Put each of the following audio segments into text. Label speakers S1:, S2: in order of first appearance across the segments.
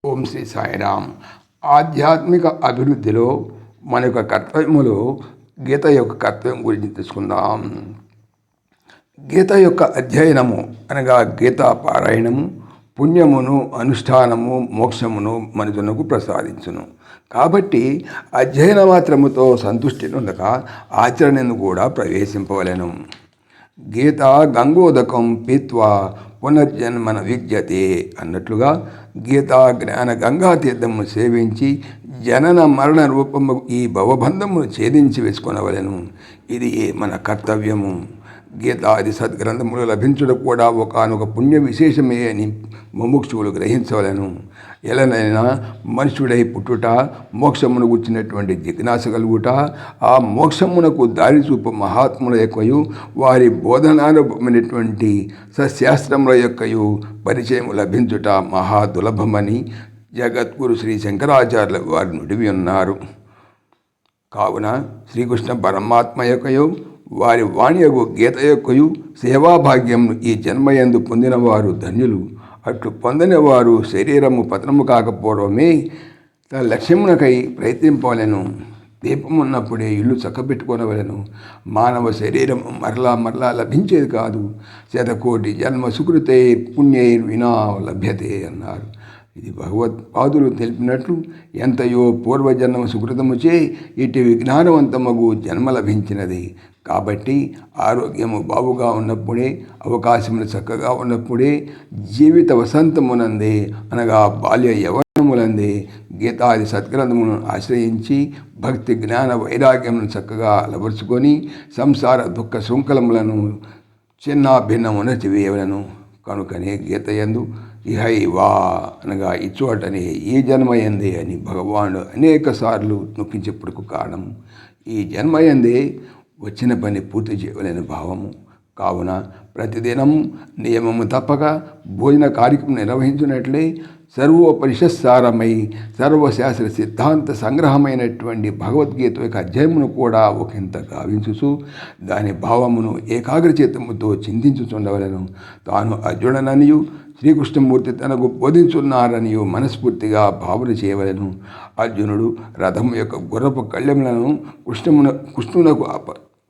S1: ఓం శ్రీ సాయిరామ్. ఆధ్యాత్మిక అభివృద్ధిలో మన యొక్క కర్తవ్యములో గీత యొక్క కర్తవ్యం గురించి తెలుసుకుందాం. గీత యొక్క అధ్యయనము అనగా గీతా పారాయణము పుణ్యమును, అనుష్ఠానము, మోక్షమును మనుషులకు ప్రసాదించును. కాబట్టి అధ్యయన మాత్రముతో సంతుష్టి ఉండక ఆచరణను కూడా ప్రవేశింపవలెను. గీత గంగోదకం పీత్వా పునర్జన్మన విద్యతే అన్నట్లుగా గీతా జ్ఞాన గంగా తీర్థము సేవించి జనన మరణ రూపము ఈ భవబంధమును ఛేదించి వేసుకొనవలెను. ఇది మన కర్తవ్యము. గీతాది సద్గ్రంథములు లభించడం కూడా ఒకనొక పుణ్య విశేషమే అని ముముక్షువులు గ్రహించవలను. ఎలనైనా మనుషుడై పుట్టుట, మోక్షమును గుర్చినటువంటి జిజ్ఞాస కలుగుట, ఆ మోక్షమునకు దారి చూపు మహాత్ముల యొక్కయు వారి బోధనానుభవమైనటువంటి సశాస్త్రముల యొక్కయు పరిచయం లభించుట మహాదులభమని జగద్గురు శ్రీ శంకరాచార్యుల వారు నుడివి ఉన్నారు. కావున శ్రీకృష్ణ పరమాత్మ యొక్కయు వారి వాణియగు గీత యొక్కయు సేవాభాగ్యం ఈ జన్మయందు పొందినవారు ధన్యులు. అట్లు పొందని వారు శరీరము పతనము కాకపోవడమే తన లక్ష్యమునకై ప్రయత్నింపవలెను. దీపమున్నప్పుడే ఇల్లు చక్కబెట్టుకొనవలెను. మానవ శరీరం మరలా లభించేది కాదు. శతకోటి జన్మ సుకృతే పుణ్యైర్ వినా లభ్యతే అన్నారు. ఇది భగవత్పాదులు తెలిపినట్లు ఎంతయో పూర్వజన్మ సుకృతముచే ఇటు విజ్ఞానవంతమగు జన్మ లభించినది. కాబట్టి ఆరోగ్యము బావుగా ఉన్నప్పుడే, అవకాశములు చక్కగా ఉన్నప్పుడే, జీవిత వసంతమునందే అనగా బాల్య యవనములందే గీతాది సద్గ్రంథములను ఆశ్రయించి భక్తి జ్ఞాన వైరాగ్యమును చక్కగా అలవరుచుకొని సంసార దుఃఖ శృంఖలములను చిన్న భిన్నమున చెవేయవలను. కనుకనే గీతయందు ఇహైవా అనగా ఇచ్చోటనే ఈ జన్మయందే అని భగవానుడు అనేక సార్లు నొక్కించెప్పుడుకు కారణం ఈ జన్మయందే వచ్చిన పని పూర్తి చేయలేని భావము. కావున ప్రతిదినం నియమము తప్పక భోజన కార్యక్రమం నిర్వహించినట్లే సర్వోపనిషత్సారమై సర్వశాస్త్ర సిద్ధాంత సంగ్రహమైనటువంటి భగవద్గీత యొక్క అధ్యాయమును కూడా ఒకంత గావించుచు దాని భావమును ఏకాగ్రచిత్తముతో చింతించుచుండవలను. తాను అర్జునననియు శ్రీకృష్ణమూర్తి తనకు బోధించున్నారనియు మనస్ఫూర్తిగా భావన చేయవలను. అర్జునుడు రథము యొక్క గుర్రపు కళ్యములను కృష్ణునకు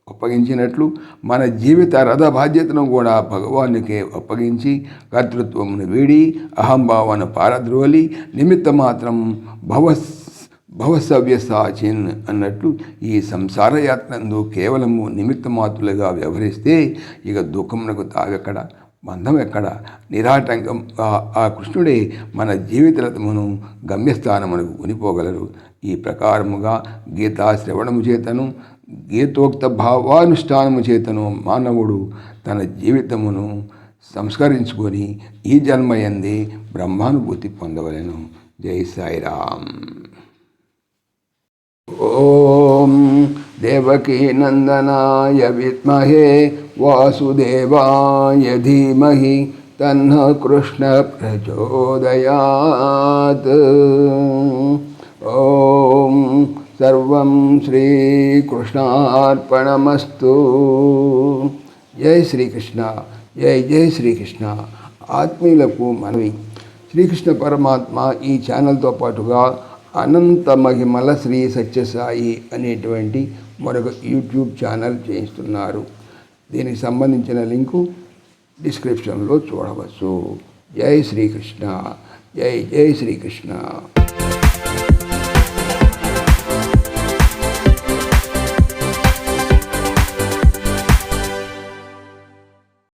S1: అప్పగించినట్లు మన జీవిత రథ బాధ్యతను కూడా భగవానుకే అప్పగించి కర్తృత్వమును వీడి అహంభావను పారద్రోలి నిమిత్త మాత్రం భవసవ్యసాచిన్ అన్నట్లు ఈ సంసార యాత్రందు కేవలము నిమిత్త మాత్రులుగా వ్యవహరిస్తే ఇక దుఃఖమునకు తావెక్కడ, బంధం ఎక్కడ? నిరాటంకం ఆ కృష్ణుడే మన జీవిత రథమును గమ్యస్థానమునకు కొనిపోగలరు. ఈ ప్రకారముగా గీతా శ్రవణము చేతను గీతోక్త భావానుష్ఠానము చేతను మానవుడు తన జీవితమును సంస్కరించుకొని ఈ జన్మయందే బ్రహ్మానుభూతి పొందవలెను. జై సాయిరామ్. ఓం దేవకీ నందనాయ విద్మహే వాసుదేవాయ ధీమహి తన్నః కృష్ణ ప్రచోదయాత్. ఓం సర్వం శ్రీకృష్ణార్పణమస్తు. జై శ్రీకృష్ణ. జై శ్రీకృష్ణ. ఆత్మీయులకు మనవి, శ్రీకృష్ణ పరమాత్మ ఈ ఛానల్తో పాటుగా అనంత మహిమల శ్రీ సత్యసాయి అనేటువంటి మరొక యూట్యూబ్ ఛానల్ చేయిస్తున్నారు. దీనికి సంబంధించిన లింకు డిస్క్రిప్షన్లో చూడవచ్చు. జై శ్రీకృష్ణ. జై శ్రీకృష్ణ.